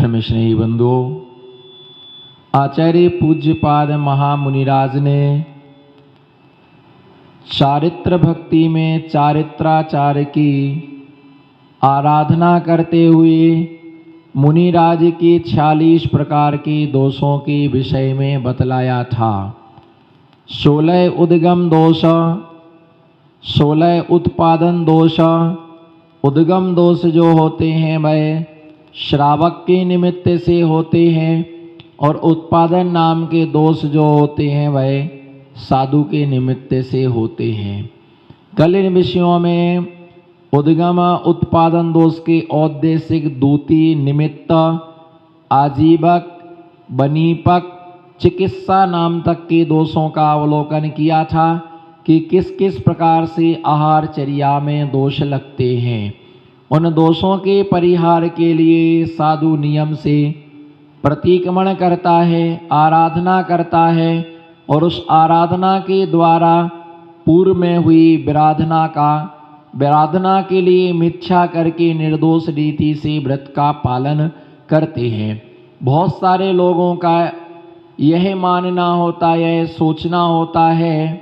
धर्म स्नेही बंधुओं, आचार्य पूज्यपाद महामुनिराज ने चारित्र भक्ति में चारित्राचार्य की आराधना करते हुए मुनिराज के 46 प्रकार के दोषों के विषय में बतलाया था। 16 उद्गम दोष, 16 उत्पादन दोष। उद्गम दोष जो होते हैं वह श्रावक के निमित्त से होते हैं और उत्पादन नाम के दोष जो होते हैं वह साधु के निमित्त से होते हैं। कल इन विषयों में उद्गम उत्पादन दोष के औद्देशिक, दूती, निमित्त, आजीवक, बनीपक, चिकित्सा नाम तक के दोषों का अवलोकन किया था कि किस किस प्रकार से आहारचर्या में दोष लगते हैं। उन दोषों के परिहार के लिए साधु नियम से प्रतिक्रमण करता है, आराधना करता है और उस आराधना के द्वारा पूर्व में हुई विराधना के लिए मिथ्या करके निर्दोष रीति से व्रत का पालन करते हैं। बहुत सारे लोगों का यह मानना होता है, यह सोचना होता है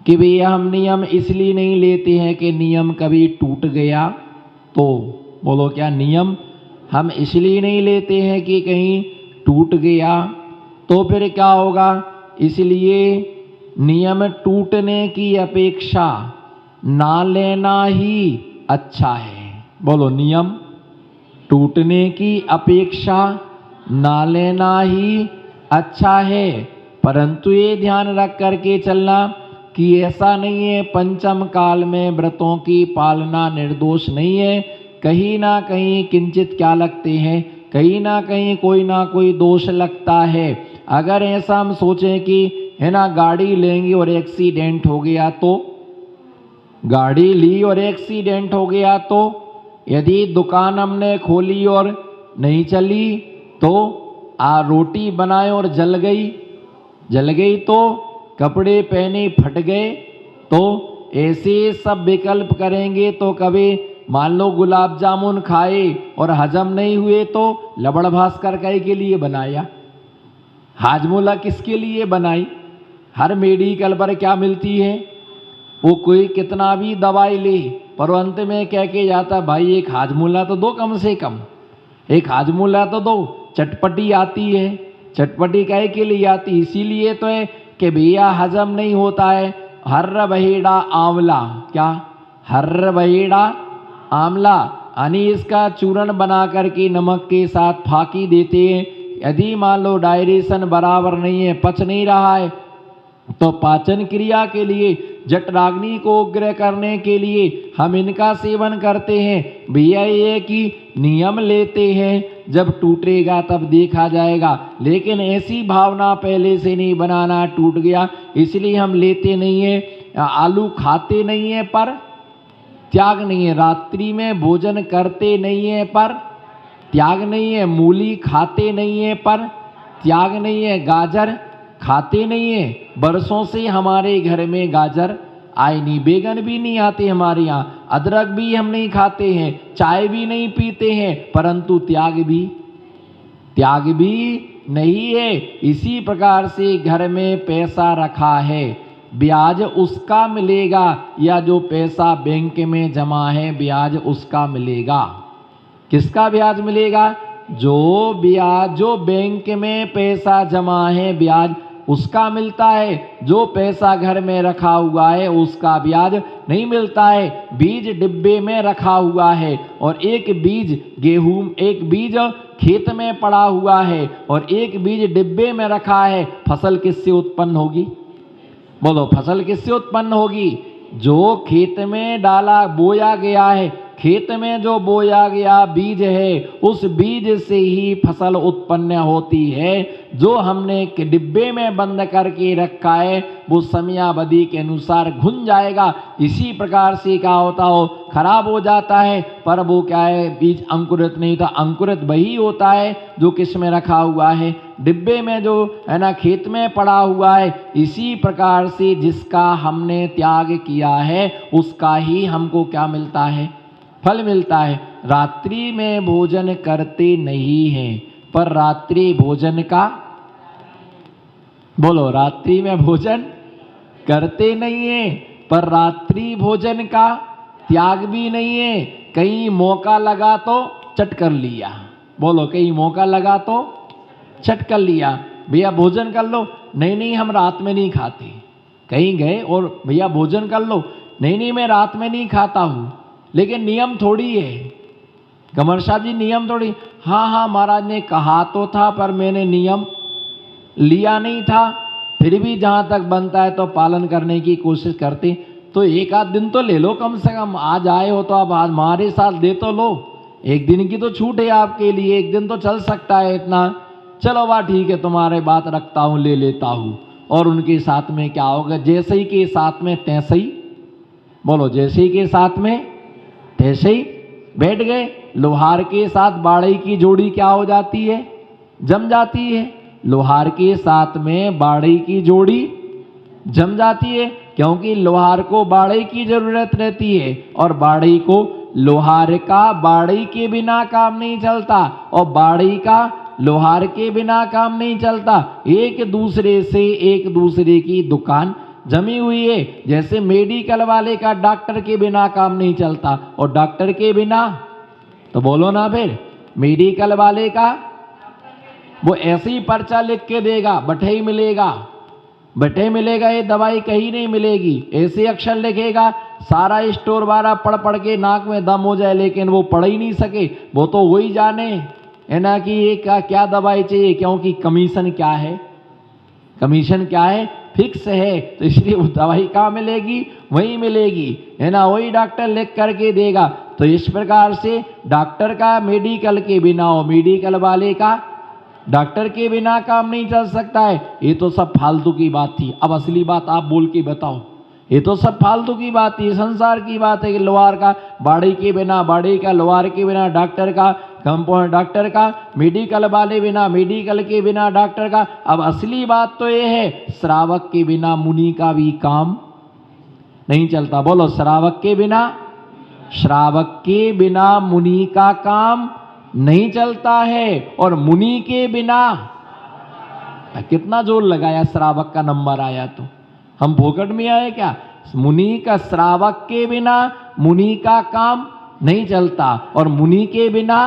कि भैया हम नियम इसलिए नहीं लेते हैं कि नियम कभी टूट गया तो। बोलो क्या? नियम हम इसलिए नहीं लेते हैं कि कहीं टूट गया तो फिर क्या होगा। इसलिए नियम टूटने की अपेक्षा ना लेना ही अच्छा है। बोलो, नियम टूटने की अपेक्षा ना लेना ही अच्छा है। परंतु ये ध्यान रख करके चलना कि ऐसा नहीं है पंचम काल में व्रतों की पालना निर्दोष नहीं है। कहीं ना कहीं किंचित क्या लगते हैं, कहीं ना कहीं कोई ना कोई दोष लगता है। अगर ऐसा हम सोचें कि है ना, गाड़ी लेंगे और एक्सीडेंट हो गया तो, गाड़ी ली और एक्सीडेंट हो गया तो, यदि दुकान हमने खोली और नहीं चली तो, रोटी बनाए और जल गई तो, कपड़े पहने फट गए तो, ऐसे सब विकल्प करेंगे तो कभी मान लो गुलाब जामुन खाए और हजम नहीं हुए तो लबड़ भास्कर के लिए बनाया, हाजमोला किसके लिए बनाई। हर मेडिकल पर क्या मिलती है, वो कोई कितना भी दवाई ले पर अंत में कह के जाता, भाई एक हाजमोला तो दो, कम से कम एक हाजमोला तो दो। चटपटी आती है, चटपटी काहे के लिए आती, इसीलिए तो है कि भैया हजम नहीं होता है। हर्र बहेड़ा आंवला, क्या हर्र बहेड़ा आंवला, यानी इसका चूर्ण बना करके नमक के साथ फाकी देते हैं। यदि मान लो डायजेशन बराबर नहीं है, पच नहीं रहा है, तो पाचन क्रिया के लिए, जठराग्नि को उग्र करने के लिए हम इनका सेवन करते हैं। भैया ये कि नियम लेते हैं, जब टूटेगा तब देखा जाएगा, लेकिन ऐसी भावना पहले से नहीं बनाना, टूट गया इसलिए हम लेते नहीं है। आलू खाते नहीं है पर त्याग नहीं है, रात्रि में भोजन करते नहीं है पर त्याग नहीं है, मूली खाते नहीं है पर त्याग नहीं है, गाजर खाते नहीं है। बरसों से हमारे घर में गाजर आए नहीं, बैगन भी नहीं आते हमारे यहाँ, अदरक भी हम नहीं खाते हैं, चाय भी नहीं पीते हैं, परंतु त्याग भी नहीं है। इसी प्रकार से घर में पैसा रखा है, ब्याज उसका मिलेगा, या जो पैसा बैंक में जमा है ब्याज उसका मिलेगा। किसका ब्याज मिलेगा? जो बैंक में पैसा जमा है ब्याज उसका मिलता है, जो पैसा घर में रखा हुआ है उसका ब्याज नहीं मिलता है। बीज डिब्बे में रखा हुआ है और एक बीज गेहूं, एक बीज खेत में पड़ा हुआ है और एक बीज डिब्बे में रखा है, फसल किससे उत्पन्न होगी? बोलो, फसल किससे उत्पन्न होगी? जो खेत में बोया गया है, खेत में जो बोया गया बीज है, उस बीज से ही फसल उत्पन्न होती है। जो हमने डिब्बे में बंद करके रखा है वो समयावधि के अनुसार घुन जाएगा। इसी प्रकार से क्या होता हो, खराब हो जाता है, पर वो क्या है, बीज अंकुरित नहीं होता। अंकुरित वही होता है जो किस में रखा हुआ है, डिब्बे में, जो है ना खेत में पड़ा हुआ है। इसी प्रकार से जिसका हमने त्याग किया है उसका ही हमको क्या मिलता है? फल मिलता है। रात्रि में भोजन करते नहीं हैं, पर रात्रि भोजन का, बोलो, रात्रि में भोजन करते नहीं है, पर रात्रि भोजन का त्याग भी नहीं है। कहीं मौका लगा तो चट कर लिया, बोलो, कहीं मौका लगा तो चट कर लिया। भैया भोजन कर लो, नहीं नहीं हम रात में नहीं खाते। कहीं गए और भैया भोजन कर लो, नहीं नहीं मैं रात में नहीं खाता हूँ। लेकिन नियम थोड़ी है कमर साहब जी, नियम थोड़ी। हाँ हाँ महाराज ने कहा तो था, पर मैंने नियम लिया नहीं था। फिर भी जहाँ तक बनता है तो पालन करने की कोशिश करते। तो एक आध दिन तो ले लो कम से कम, आज आए हो तो आप आज हमारे साथ दे तो लो। एक दिन की तो छूट है आपके लिए, एक दिन तो चल सकता है इतना। चलो वाह ठीक है, तुम्हारे बात रखता हूँ, ले लेता हूँ। और उनके साथ में क्या होगा, जैसे ही के साथ में तैसे ही, बोलो, जैसे ही के साथ में तैसे ही बैठ गए। लोहार के साथ बाड़े की जोड़ी क्या हो जाती है, जम जाती है। लोहार के साथ में बाड़े की जोड़ी जम जाती है, क्योंकि लोहार को बाड़े की जरूरत रहती है और बाड़े को लोहार का बाड़े के बिना काम नहीं चलता, और बाड़े का लोहार के बिना काम नहीं चलता। एक दूसरे से एक दूसरे की दुकान जमी हुई है। जैसे मेडिकल वाले का डॉक्टर के बिना काम नहीं चलता, और डॉक्टर के बिना, तो बोलो ना फिर, मेडिकल वाले का वो ऐसे ही पर्चा लिख के देगा, बठे ही मिलेगा, बठे मिलेगा, ये दवाई कहीं नहीं मिलेगी। ऐसे अक्षर लिखेगा, सारा स्टोर वाला पढ़ पढ़ के नाक में दम हो जाए, लेकिन वो पढ़ ही नहीं सके। वो तो वही जाने है ना कि ये क्या दवाई चाहिए, क्योंकि कमीशन क्या है, कमीशन क्या है, फिक्स है। तो इसलिए वो दवाई कहाँ मिलेगी, वहीं मिलेगी, है ना, वही डॉक्टर लिख करके देगा। तो इस प्रकार से डॉक्टर का मेडिकल के बिना और मेडिकल वाले का डॉक्टर के बिना काम नहीं चल सकता है। ये तो सब फालतू की बात थी। अब असली बात आप बोल के बताओ। ये तो सब फालतू की बात थी, संसार की बात है कि लोहार का बाड़ी के बिना, बाड़ी का लोहार के बिना, डॉक्टर का कंपाउंड, डॉक्टर का मेडिकल वाले बिना, मेडिकल के बिना डॉक्टर का। अब असली बात तो ये है, श्रावक के बिना मुनि का भी काम नहीं चलता। बोलो, श्रावक के बिना, श्रावक के बिना मुनि का काम नहीं चलता है, और मुनि के बिना, कितना जोर लगाया, श्रावक का नंबर आया तो हम फोकट में आए क्या। मुनि का, श्रावक के बिना मुनि का काम नहीं चलता, और मुनि के बिना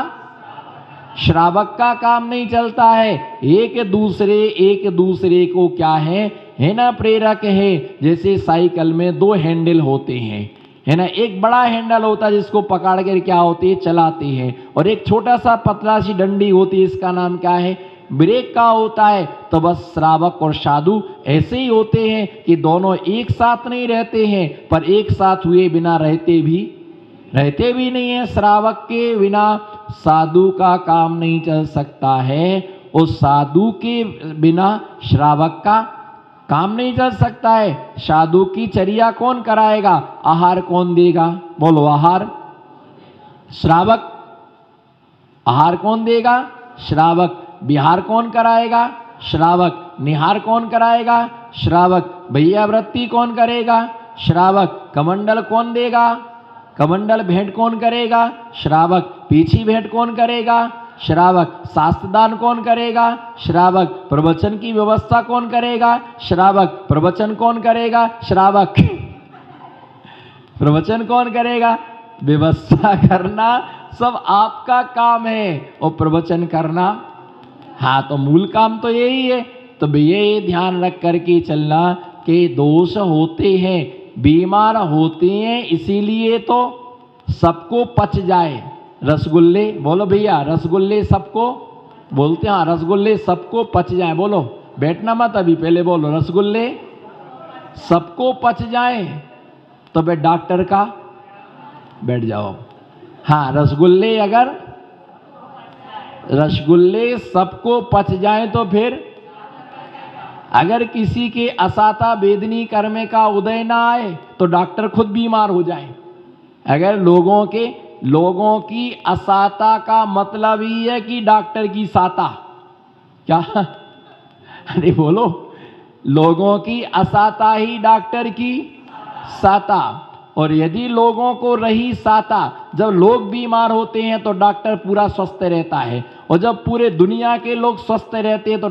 श्रावक का काम नहीं चलता है। एक दूसरे को क्या है ना, प्रेरक है। जैसे साइकिल में दो हैंडल होते हैं, है ना, एक बड़ा हैंडल होता है जिसको पकड़ कर क्या होती है, चलाते हैं, और एक छोटा सा पतला सी डंडी होती है, इसका नाम क्या है, ब्रेक का होता है। तो बस श्रावक और साधु ऐसे ही होते हैं कि दोनों एक साथ नहीं रहते हैं, पर एक साथ हुए बिना रहते भी नहीं है। श्रावक के बिना साधु का काम नहीं चल सकता है, और साधु के बिना श्रावक का काम नहीं चल सकता है। साधु की चर्या कौन कराएगा, आहार कौन देगा, बोलो, आहार श्रावक। आहार कौन देगा, श्रावक। विहार कौन कराएगा, श्रावक। निहार कौन कराएगा, श्रावक। भैयावृत्ति कौन करेगा, श्रावक। कमंडल कौन देगा, कमंडल भेंट कौन करेगा, श्रावक। पीछी भेंट कौन करेगा, श्रावक। शास्त्रदान कौन करेगा, श्रावक। प्रवचन की व्यवस्था कौन करेगा, श्रावक। प्रवचन कौन करेगा, श्रावक। प्रवचन कौन करेगा, व्यवस्था करना सब आपका काम है, और प्रवचन करना, हाँ, तो मूल काम तो यही है। तो ये ध्यान रख करके चलना कि दोष होते हैं, बीमार होते हैं, इसीलिए तो सबको पच जाए। रसगुल्ले, बोलो भैया, रसगुल्ले सबको बोलते हैं, रसगुल्ले सबको पच जाए। बोलो, बैठना मत अभी, पहले बोलो, रसगुल्ले सबको पच जाए। तो बे डॉक्टर का बैठ जाओ। हाँ, रसगुल्ले अगर रसगुल्ले सबको पच जाए तो फिर अगर किसी के असाता वेदनी कर्म का उदय ना आए तो डॉक्टर खुद बीमार हो जाए। अगर लोगों की असाता का मतलब ही है कि डॉक्टर की साता, क्या, अरे बोलो, लोगों की असाता ही डॉक्टर की साता। और यदि लोगों को रही साता, जब लोग बीमार होते हैं तो डॉक्टर पूरा स्वस्थ रहता है, और जब पूरे दुनिया के लोग स्वस्थ रहते हैं तो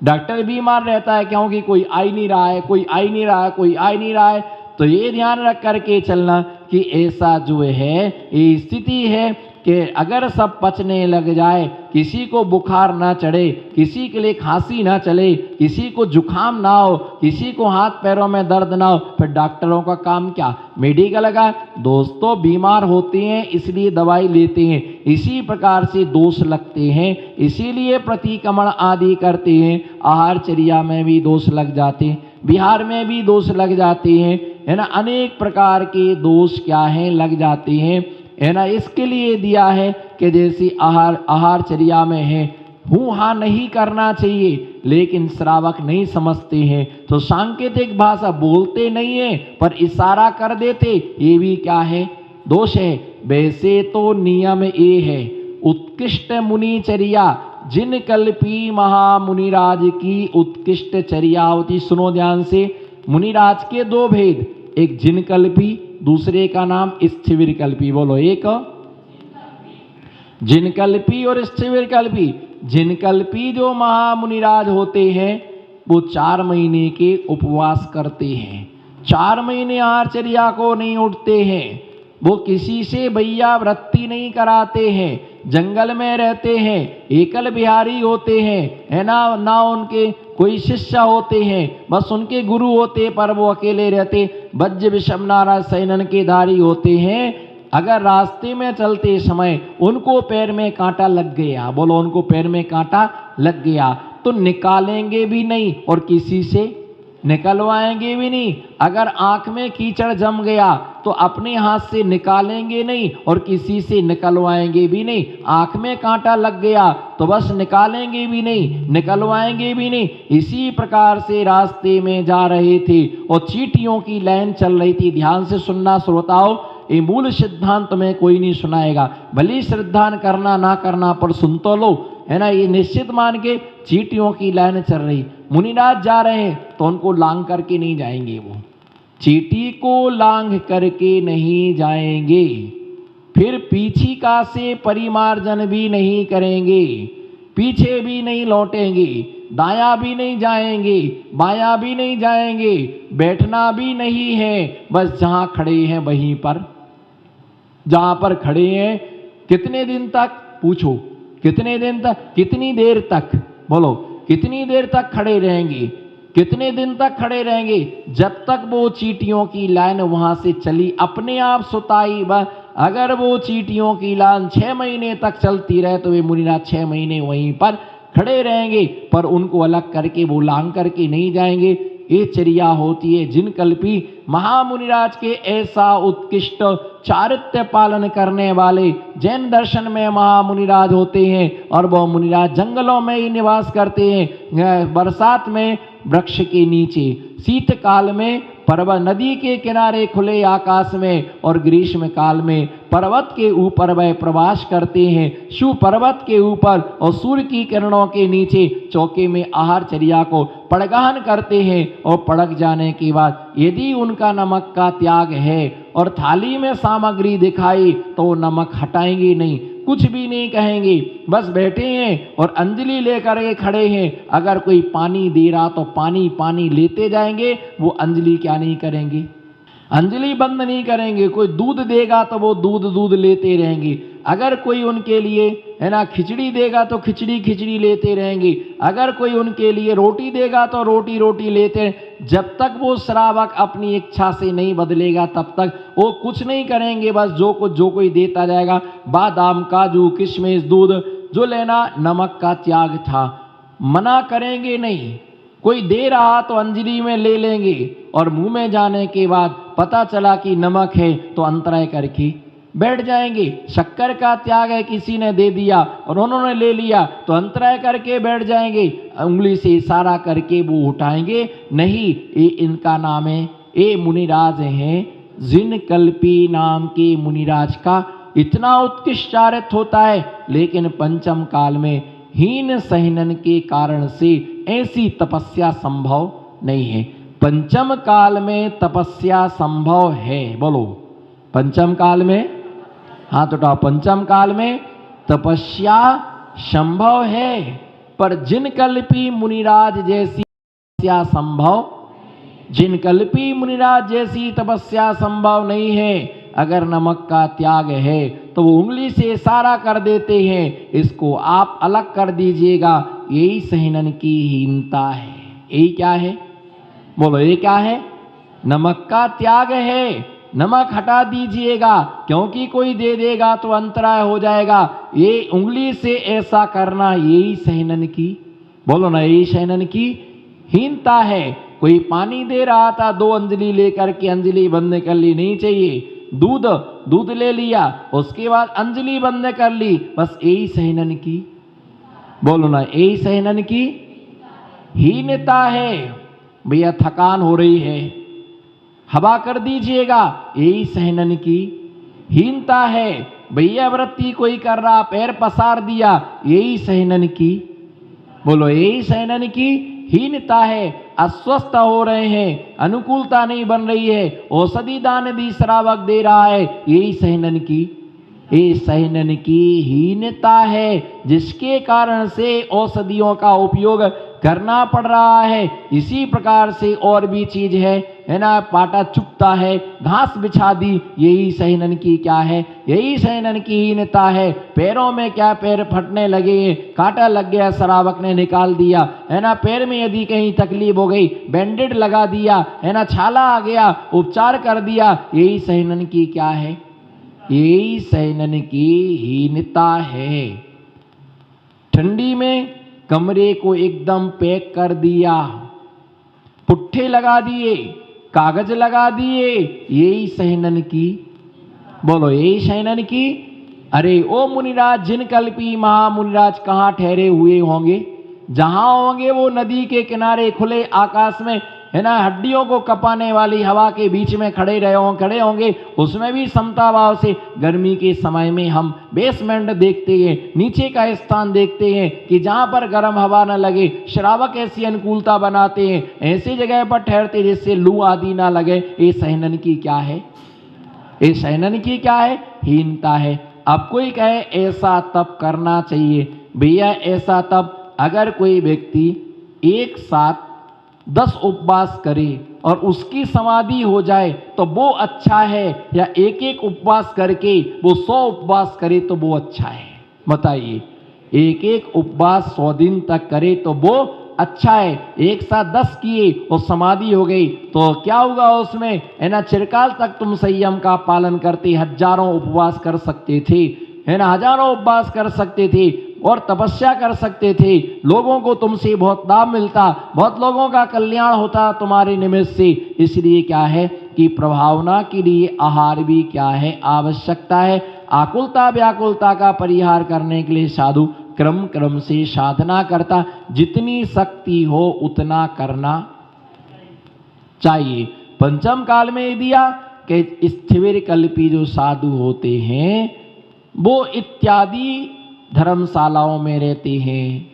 डॉक्टर बीमार रहता है, क्योंकि कोई आ ही नहीं रहा है, कोई आ ही नहीं रहा है, कोई आ ही नहीं रहा है। तो ये ध्यान रख करके चलना कि ऐसा जो है ये स्थिति है कि अगर सब पचने लग जाए, किसी को बुखार ना चढ़े, किसी के लिए खांसी ना चले, किसी को जुखाम ना हो, किसी को हाथ पैरों में दर्द ना हो, फिर डॉक्टरों का काम क्या? मेडिकल का। दोस्तों बीमार होते हैं इसलिए दवाई लेते हैं, इसी प्रकार से दोष लगते हैं, इसीलिए प्रतिक्रमण आदि करते हैं। आहारचर्या में भी दोष लग जाते हैं, बिहार में भी दोष लग जाते हैं, है ना। अनेक प्रकार के दोष क्या हैं, लग जाते हैं, है ना। इसके लिए दिया है कि जैसी आहारचर्या में है, हूँ हाँ नहीं करना चाहिए, लेकिन श्रावक नहीं समझते हैं तो सांकेतिक भाषा बोलते नहीं है पर इशारा कर देते, ये भी क्या है? दोष है। वैसे तो नियम ये है, उत्कृष्ट मुनिचर्या जिन कल्पी महामुनिराज की उत्कृष्ट चर्या होती। सुनो ध्यान से, मुनिराज के दो भेद, एक जिनकल्पी, दूसरे का नाम स्थिविरकल्पी। बोलो, एक जिनकल्पी और स्थिविरकल्पी। जिनकल्पी जो महामुनिराज होते हैं वो 4 महीने के उपवास करते हैं, 4 महीने आहारचर्या को नहीं उठते हैं, वो किसी से भैया वृत्ति नहीं कराते हैं, जंगल में रहते हैं, एकल बिहारी होते हैं, है ना। ना उनके कोई शिष्य होते हैं, बस उनके गुरु होते पर वो अकेले रहते। वज्र विषम नाराज सैनन के धारी होते हैं। अगर रास्ते में चलते समय उनको पैर में कांटा लग गया, बोलो उनको पैर में कांटा लग गया, तो निकालेंगे भी नहीं और किसी से निकलवाएंगे भी नहीं। अगर आंख में कीचड़ जम गया तो अपने हाथ से निकालेंगे नहीं और किसी से निकलवाएंगे भी नहीं। आंख में कांटा लग गया तो बस निकालेंगे भी नहीं, निकलवाएंगे भी नहीं। इसी प्रकार से रास्ते में जा रहे थे और चींटियों की लाइन चल रही थी। ध्यान से सुनना श्रोताओं, ये मूल सिद्धांत में कोई नहीं सुनाएगा, भले श्रद्धा करना ना करना पर सुन तो लो, है ना। ये निश्चित मान के चींटियों की लाइन चल रही, मुनिराज जा रहे हैं तो उनको लांग करके नहीं जाएंगे, वो चींटी को लांग करके नहीं जाएंगे, फिर पीछिका से परिमार्जन भी नहीं करेंगे, पीछे भी नहीं लौटेंगे, दायां भी नहीं जाएंगे, बायां भी नहीं जाएंगे, बैठना भी नहीं है, बस जहां खड़े हैं वहीं पर, जहां पर खड़े हैं। कितने दिन तक? पूछो, कितने दिन तक, कितनी देर तक? बोलो, कितनी देर तक खड़े रहेंगे? कितने दिन तक खड़े रहेंगे? जब तक वो चींटियों की लाइन वहां से चली अपने आप सुताई। अगर वो चींटियों की लाइन 6 महीने तक चलती रहे तो वे मुनिराज 6 महीने वहीं पर खड़े रहेंगे, पर उनको अलग करके वो लांग करके नहीं जाएंगे। ये चर्या होती है जिनकल्पी महामुनिराज के। ऐसा उत्कृष्ट चारित्र्य पालन करने वाले जैन दर्शन में महामुनिराज होते हैं, और वह मुनिराज जंगलों में ही निवास करते हैं, बरसात में वृक्ष के नीचे, शीतकाल में पर्वत नदी के किनारे खुले आकाश में, और ग्रीष्म काल में पर्वत के ऊपर वह प्रवास करते हैं, शिव पर्वत के ऊपर और सूर्य की किरणों के नीचे चौके में आहारचर्या को पड़गहन करते हैं। और पड़क जाने के बाद यदि उनका नमक का त्याग है और थाली में सामग्री दिखाई तो नमक हटाएंगे नहीं, कुछ भी नहीं कहेंगे, बस बैठे हैं और अंजलि लेकर के खड़े हैं। अगर कोई पानी दे रहा तो पानी पानी लेते जाएंगे, वो अंजलि क्या नहीं करेंगे, अंजलि बंद नहीं करेंगे। कोई दूध देगा तो वो दूध लेते रहेंगे। अगर कोई उनके लिए, है ना, खिचड़ी देगा तो खिचड़ी लेते रहेंगे। अगर कोई उनके लिए रोटी देगा तो रोटी लेते। जब तक वो श्रावक अपनी इच्छा से नहीं बदलेगा तब तक वो कुछ नहीं करेंगे, बस जो कोई देता जाएगा। बादाम, काजू, किशमिश, दूध जो लेना, नमक का त्याग था, मना करेंगे नहीं। कोई दे रहा तो अंजलि में ले लेंगे, और मुंह में जाने के बाद पता चला कि नमक है तो अंतराय करके बैठ जाएंगे। शक्कर का त्याग है, किसी ने दे दिया और उन्होंने ले लिया तो अंतराय करके बैठ जाएंगे, उंगली से इशारा करके वो उठाएंगे नहीं। ये इनका नाम है, ये मुनिराज हैं। जिनकल्पी नाम के मुनिराज का इतना उत्कृष्ट चारित्र होता है, लेकिन पंचम काल में हीन सहनन के कारण से ऐसी तपस्या संभव नहीं है। पंचम काल में तपस्या संभव है, बोलो पंचम काल में, हाथ उठाओ, पंचम काल में तपस्या संभव है, पर जिन कल्पी मुनिराज जैसी तपस्या संभव, जिन कल्पी मुनिराज जैसी तपस्या संभव नहीं है। अगर नमक का त्याग है तो वो उंगली से इशारा कर देते हैं, इसको आप अलग कर दीजिएगा, यही सहनन की हीनता है। यही क्या है, बोलो ये क्या है, नमक का त्याग है, नमक हटा दीजिएगा, क्योंकि कोई दे देगा तो अंतराय हो जाएगा, ये उंगली से ऐसा करना यही सहनन की, बोलो ना, यही सहनन की हीनता है। कोई पानी दे रहा था, 2 अंजलि लेकर के अंजलि बंद कर ली, नहीं चाहिए, दूध ले लिया, उसके बाद अंजलि बंद कर ली, बस यही सहनन की, बोलो ना, यही सहनन की हीनता है। भैया थकान हो रही है, हवा कर दीजिएगा, यही सहनन की हीनता है। भैया वृत्ति कोई कर रहा, पैर पसार दिया, यही सहनन की, बोलो यही सहनन की हीनता है। अस्वस्थ हो रहे हैं, अनुकूलता नहीं बन रही है, औषधि दान दी श्रावक दे रहा है, यही सहनन की, ये सहनन की हीनता है, जिसके कारण से औषधियों का उपयोग करना पड़ रहा है। इसी प्रकार से और भी चीज है ना, पाटा चुपता है, घास बिछा दी, यही सहनन की क्या है, यही सहनन की हीनता है। पैरों में क्या पैर फटने लगे, कांटा लग गया, श्रावक ने निकाल दिया, है ना, पैर में यदि कहीं तकलीफ हो गई, बैंडेड लगा दिया, है ना, छाला आ गया, उपचार कर दिया, यही सहनन की क्या है, यही सहनन की हीनता है। ठंडी में कमरे को एकदम पैक कर दिया, पुट्ठे लगा दिए, कागज लगा दिए, यही सहनन की, बोलो यही सहनन की। अरे ओ मुनिराज, जिन कल्पी महामुनिराज कहाँ ठहरे हुए होंगे, जहां होंगे वो नदी के किनारे खुले आकाश में, है ना, हड्डियों को कपाने वाली हवा के बीच में खड़े होंगे, उसमें भी समता भाव से। गर्मी के समय में हम बेसमेंट देखते हैं, नीचे का स्थान देखते हैं कि जहां पर गर्म हवा न लगे, श्रावक ऐसी अनुकूलता बनाते हैं, ऐसी जगह पर ठहरते जिससे लू आदि ना लगे। ये सहनन की क्या है, ये सहनन की क्या है, हीनता है। अब कोई कहे ऐसा तप करना चाहिए, भैया ऐसा तप अगर कोई व्यक्ति एक साथ 10 उपवास करे और उसकी समाधि हो जाए तो वो अच्छा है, या एक एक उपवास करके वो 100 उपवास करे तो वो अच्छा है, बताइए। एक एक उपवास 100 दिन तक करे तो वो अच्छा है। एक साथ 10 किए और समाधि हो गई तो क्या होगा उसमें, है ना, चिरकाल तक तुम संयम का पालन करते, हजारों उपवास कर सकते थे, है ना, हजारों उपवास कर सकते थे और तपस्या कर सकते थे, लोगों को तुमसे बहुत लाभ मिलता, बहुत लोगों का कल्याण होता तुम्हारे निमित्त से। इसलिए क्या है कि प्रभावना के लिए आहार भी क्या है, आवश्यकता है। आकुलता व्याकुलता का परिहार करने के लिए साधु क्रम क्रम से साधना करता, जितनी शक्ति हो उतना करना चाहिए। पंचम काल में दिया कि स्थिर कल्पी जो साधु होते हैं वो इत्यादि धर्मशालाओं में रहते हैं,